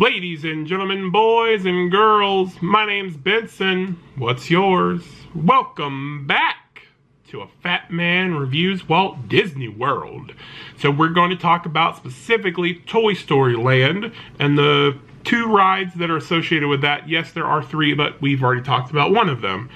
Ladies and gentlemen, boys and girls, my name's Benson. What's yours? Welcome back to A Fat Man Reviews Walt Disney World. So we're going to talk about specifically Toy Story Land and the two rides that are associated with that. Yes, there are three, but we've already talked about one of them.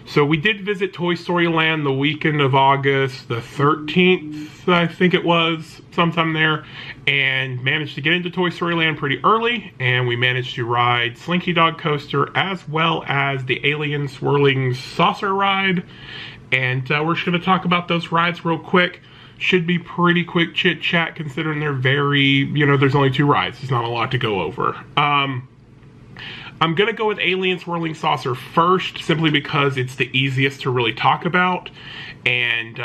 So we did visit Toy Story Land the weekend of August the 13th, I think it was, sometime there, and managed to get into Toy Story Land pretty early, and we managed to ride Slinky Dog Coaster as well as the Alien Swirling Saucer ride, and we're just going to talk about those rides real quick. Should be pretty quick chit chat considering they're very, there's only two rides. There's not a lot to go over. I'm going to go with Alien Swirling Saucer first, simply because it's the easiest to really talk about. And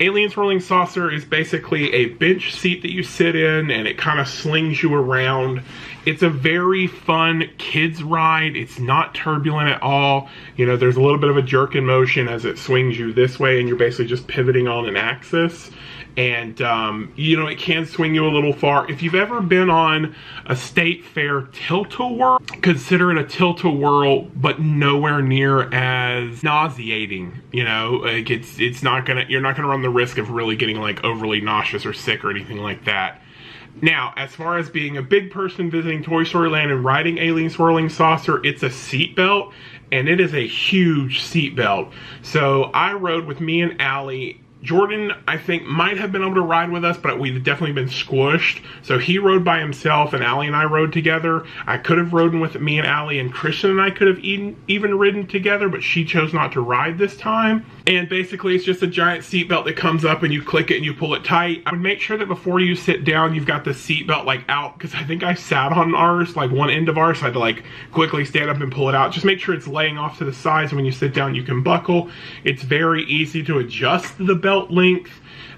Alien Swirling Saucer is basically a bench seat that you sit in, and it kind of slings you around. It's a very fun kids ride. It's not turbulent at all. There's a little bit of a jerk in motion as it swings you this way, and you're basically just pivoting on an axis. And, it can swing you a little far. If you've ever been on a state fair tilt-a-whirl, consider it a tilt-a-whirl, but nowhere near as nauseating. Like it's not gonna, you're not gonna run the risk of really getting like overly nauseous or sick or anything like that. Now, as far as being a big person visiting Toy Story Land and riding Alien Swirling Saucer, it's a seatbelt, and it is a huge seatbelt. So I rode with me and Allie. Jordan, I think, might have been able to ride with us, but we've definitely been squished. So he rode by himself, and Allie and I rode together. I could have ridden with me and Allie, and Christian and I could have even ridden together, but she chose not to ride this time. And basically, it's just a giant seatbelt that comes up, and you click it and you pull it tight. I would make sure that before you sit down, you've got the seatbelt like out, because I think I sat on ours, like one end of ours, so I had to like quickly stand up and pull it out. Just make sure it's laying off to the sides, and when you sit down, you can buckle. It's very easy to adjust the belt length.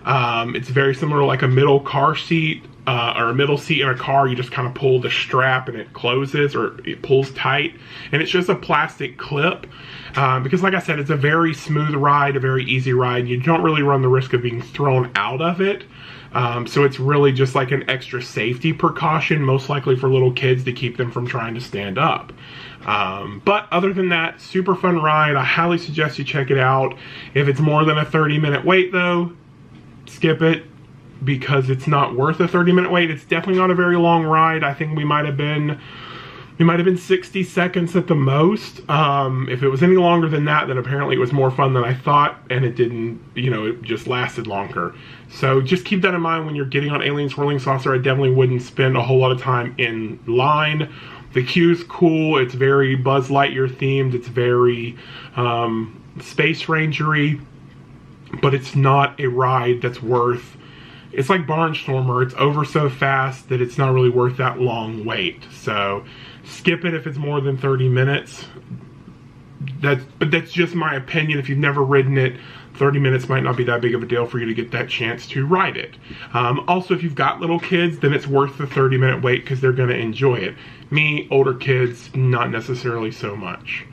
It's very similar to like a middle car seat or a middle seat in a car. You just kind of pull the strap and it closes, or it pulls tight, and it's just a plastic clip because like I said, it's a very smooth ride, a very easy ride. You don't really run the risk of being thrown out of it. So it's really just like an extra safety precaution, most likely for little kids, to keep them from trying to stand up. But other than that, super fun ride. I highly suggest you check it out. If it's more than a 30-minute wait though, skip it, because it's not worth a 30-minute wait. It's definitely not a very long ride. I think we might have been 60 seconds at the most. If it was any longer than that, then apparently it was more fun than I thought, and it didn't, it just lasted longer. So just keep that in mind when you're getting on Alien Swirling Saucer. I definitely wouldn't spend a whole lot of time in line. The queue's cool. It's very Buzz Lightyear themed. It's very Space Ranger-y, but it's not a ride that's worth. It's like Barnstormer. It's over so fast that it's not really worth that long wait. So skip it if it's more than 30 minutes. But that's just my opinion. If you've never ridden it, 30 minutes might not be that big of a deal for you to get that chance to ride it. Also, if you've got little kids, then it's worth the 30-minute wait because they're going to enjoy it. Me, older kids, not necessarily so much.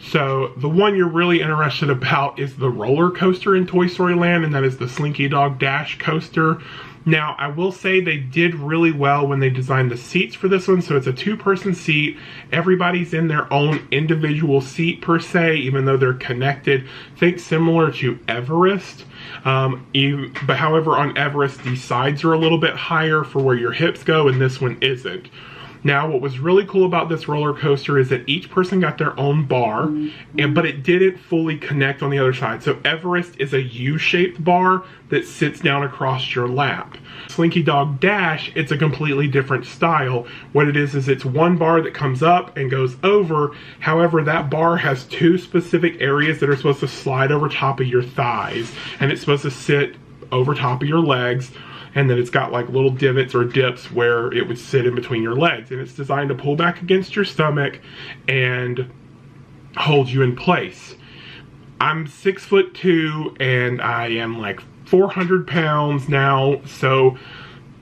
So the one you're really interested about is the roller coaster in Toy Story Land, and that is the Slinky Dog Dash coaster. Now, I will say they did really well when they designed the seats for this one. So it's a two-person seat. Everybody's in their own individual seat per se, even though they're connected. Think similar to Everest. But however, on Everest, the sides are a little bit higher for where your hips go, and this one isn't. Now, what was really cool about this roller coaster is that each person got their own bar, but it didn't fully connect on the other side. So Everest is a U-shaped bar that sits down across your lap. Slinky Dog Dash, it's a completely different style. What it is it's one bar that comes up and goes over. However, that bar has two specific areas that are supposed to slide over top of your thighs, and it's supposed to sit over top of your legs. And then it's got like little divots or dips where it would sit in between your legs. And it's designed to pull back against your stomach and hold you in place. I'm 6'2" and I am like 400 pounds now. So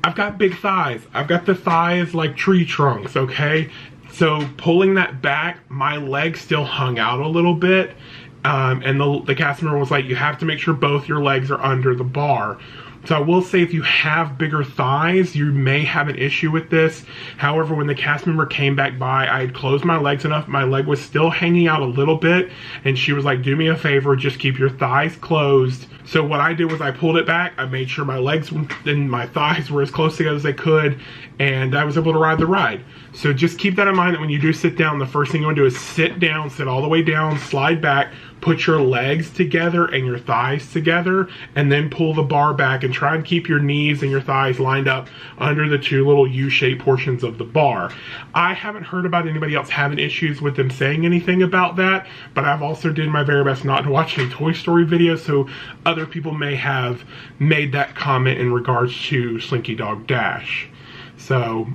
I've got big thighs. I've got the thighs like tree trunks, okay? So pulling that back, my legs still hung out a little bit. And the cast member was like, you have to make sure both your legs are under the bar. So I will say if you have bigger thighs, you may have an issue with this. However, when the cast member came back by, I had closed my legs enough. My leg was still hanging out a little bit. And she was like, do me a favor, just keep your thighs closed. So what I did was I pulled it back. I made sure my legs and my thighs were as close together as they could. And I was able to ride the ride. So just keep that in mind that when you do sit down, the first thing you want to do is sit down, sit all the way down, slide back, put your legs together and your thighs together, and then pull the bar back and try and keep your knees and your thighs lined up under the two little U-shaped portions of the bar. I haven't heard about anybody else having issues with them saying anything about that, but I've also did my very best not to watch any Toy Story videos, so other people may have made that comment in regards to Slinky Dog Dash. So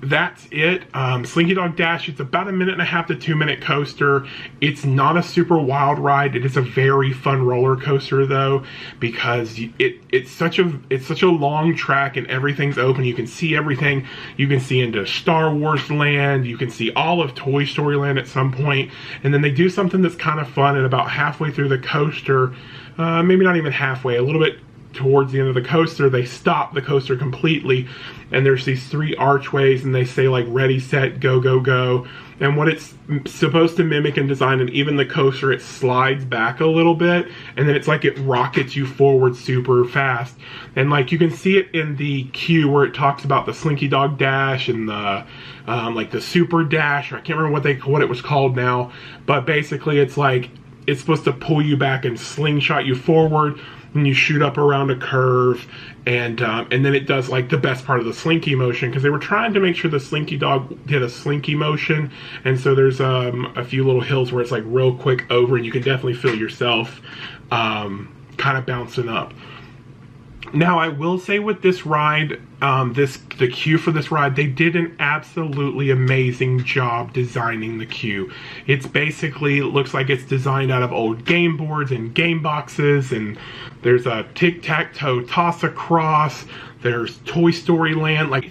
that's it. Slinky Dog Dash, it's about a 1.5 to 2 minute coaster. It's not a super wild ride. It is a very fun roller coaster though, because it's such a long track and everything's open. You can see everything. You can see into Star Wars land. You can see all of Toy Story land at some point. And then they do something that's kind of fun, and about halfway through the coaster, maybe not even halfway, a little bit towards the end of the coaster, they stop the coaster completely, and there's these 3 archways, and they say like ready, set, go, go, go. And what it's supposed to mimic and design, and even the coaster, it slides back a little bit, and then it's like it rockets you forward super fast. And like you can see it in the queue where it talks about the Slinky Dog Dash and the like the Super Dash, or I can't remember what it was called now, but basically it's like it's supposed to pull you back and slingshot you forward, and you shoot up around a curve, and then it does like the best part of the slinky motion, because they were trying to make sure the Slinky Dog did a slinky motion, and so there's a few little hills where it's like real quick over, and you can definitely feel yourself kind of bouncing up. Now I will say with this ride, the queue for this ride, they did an absolutely amazing job designing the queue. It's basically, it looks like it's designed out of old game boards and game boxes, and there's a tic-tac-toe toss across, there's Toy Story land, like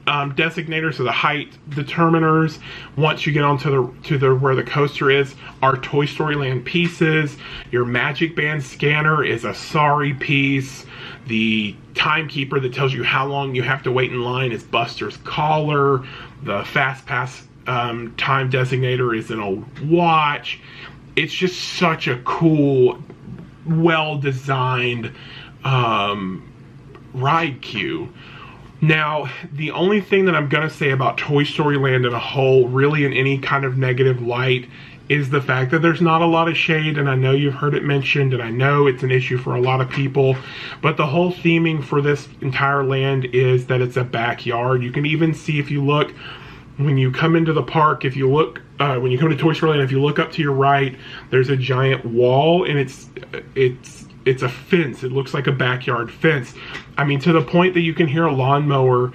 designators, so the height determiners once you get onto the where the coaster is are Toy Story Land pieces. Your Magic Band scanner is a sorry piece. The timekeeper that tells you how long you have to wait in line is Buster's collar. The Fast Pass time designator is an old watch. It's just such a cool, well-designed ride queue. Now, the only thing that I'm going to say about Toy Story Land in a whole, really in any kind of negative light, is the fact that there's not a lot of shade, and I know you've heard it mentioned, and I know it's an issue for a lot of people, but the whole theming for this entire land is that it's a backyard. You can even see, if you look, when you come into the park, if you look, when you come to Toy Story Land, if you look up to your right, there's a giant wall, and it's a fence. It looks like a backyard fence. I mean, to the point that you can hear a lawnmower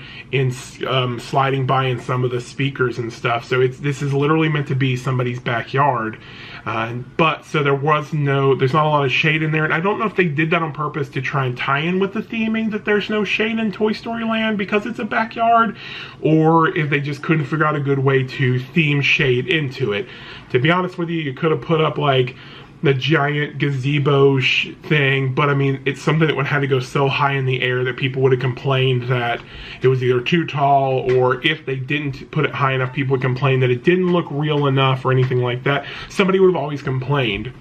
sliding by in some of the speakers and stuff. So this is literally meant to be somebody's backyard. But so there's not a lot of shade in there. And I don't know if they did that on purpose to try and tie in with the theming that there's no shade in Toy Story Land because it's a backyard, or if they just couldn't figure out a good way to theme shade into it. To be honest with you, you could have put up like the giant gazebo thing, but I mean, it's something that would have to go so high in the air that people would have complained that it was either too tall, or if they didn't put it high enough, people would complain that it didn't look real enough or anything like that. Somebody would have always complained.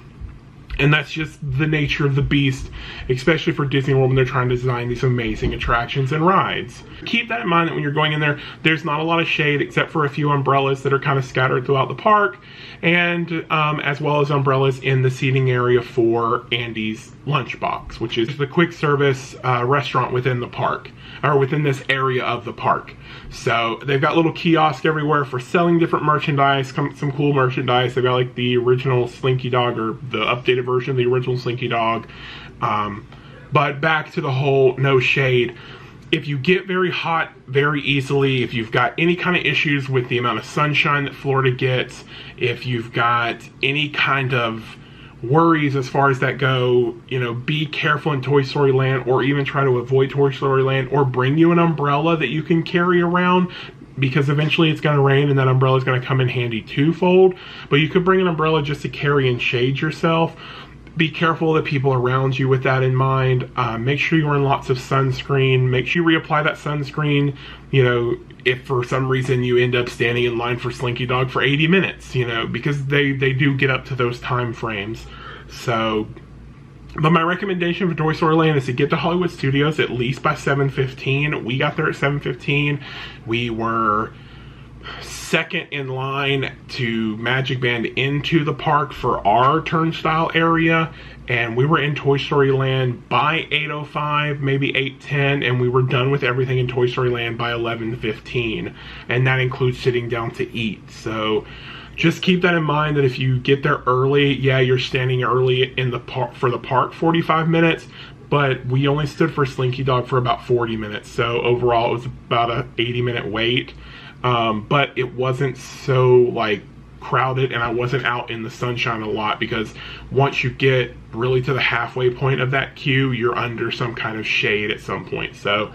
And that's just the nature of the beast, especially for Disney World when they're trying to design these amazing attractions and rides. Keep that in mind that when you're going in there, there's not a lot of shade except for a few umbrellas that are kind of scattered throughout the park, and as well as umbrellas in the seating area for Andy's Lunchbox, which is the quick service restaurant within the park, or within this area of the park. So they've got little kiosks everywhere for selling different merchandise, some cool merchandise. They've got like the original Slinky Dog, or the updated version of the original Slinky Dog. But back to the whole no shade. If you get very hot very easily, if you've got any kind of issues with the amount of sunshine that Florida gets, if you've got any kind of worries as far as that go, you know, be careful in Toy Story Land, or even try to avoid Toy Story Land, or bring you an umbrella that you can carry around, because eventually it's going to rain and that umbrella is going to come in handy twofold. But you could bring an umbrella just to carry and shade yourself. be careful of the people around you with that in mind. Make sure you're wearing lots of sunscreen. Make sure you reapply that sunscreen, you know, if for some reason you end up standing in line for Slinky Dog for 80 minutes, you know, because they do get up to those time frames. So, but my recommendation for Toy Story Land is to get to Hollywood Studios at least by 7:15. We got there at 7:15. We were second in line to Magic Band into the park for our turnstile area, and we were in Toy Story Land by 8:05, maybe 8:10, and we were done with everything in Toy Story Land by 11:15, and that includes sitting down to eat. So just keep that in mind, that if you get there early, yeah, you're standing early in the park for the park 45 minutes, but we only stood for Slinky Dog for about 40 minutes, so overall it was about a 80-minute wait. But it wasn't so like crowded, and I wasn't out in the sunshine a lot, because once you get really to the halfway point of that queue, you're under some kind of shade at some point. So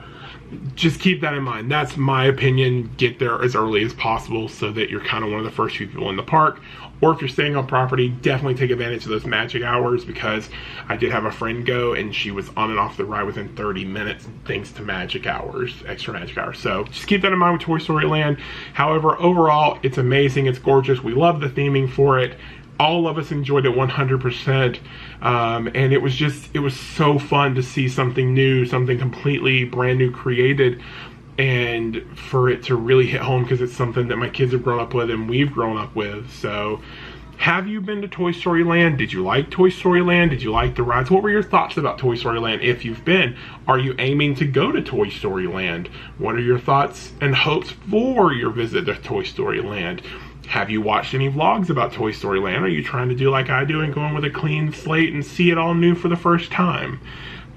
just keep that in mind. That's my opinion. Get there as early as possible so that you're kind of one of the first few people in the park. Or if you're staying on property, definitely take advantage of those magic hours, because I did have a friend go and she was on and off the ride within 30 minutes thanks to magic hours, extra magic hours. So just keep that in mind with Toy Story Land. However, overall, it's amazing. It's gorgeous. We love the theming for it. All of us enjoyed it 100%. And it was so fun to see something new, something completely brand new created, and for it to really hit home, because it's something that my kids have grown up with and we've grown up with. So have you been to Toy Story Land? Did you like Toy Story Land? Did you like the rides? What were your thoughts about Toy Story Land if you've been? Are you aiming to go to Toy Story Land? What are your thoughts and hopes for your visit to Toy Story Land? Have you watched any vlogs about Toy Story Land? Are you trying to do like I do and go in with a clean slate and see it all new for the first time?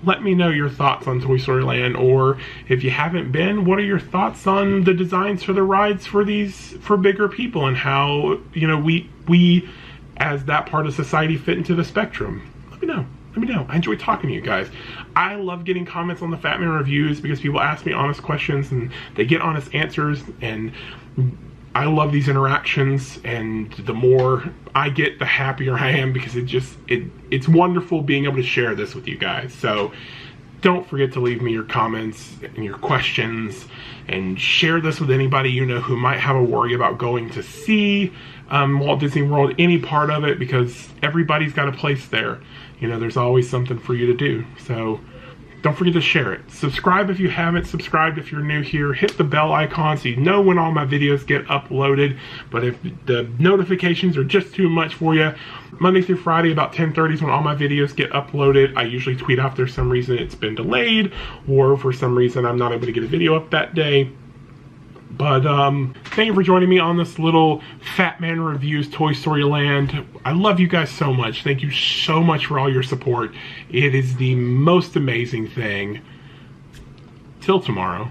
Let me know your thoughts on Toy Story Land, or if you haven't been, what are your thoughts on the designs for the rides for bigger people, and how, you know, we as that part of society fit into the spectrum? Let me know. Let me know. I enjoy talking to you guys. I love getting comments on the Fat Man Reviews, because people ask me honest questions and they get honest answers, and I love these interactions, and the more I get, the happier I am, because it's wonderful being able to share this with you guys. So don't forget to leave me your comments and your questions, and share this with anybody you know who might have a worry about going to see Walt Disney World, any part of it, because everybody's got a place there. You know, there's always something for you to do. So don't forget to share it. Subscribe if you haven't subscribed, if you're new here. Hit the bell icon so you know when all my videos get uploaded. But if the notifications are just too much for you, Monday through Friday about 10:30 is when all my videos get uploaded. I usually tweet out if there's some reason it's been delayed, or for some reason I'm not able to get a video up that day. But thank you for joining me on this little Fat Man Reviews Toy Story Land. I love you guys so much. Thank you so much for all your support. It is the most amazing thing. Till tomorrow.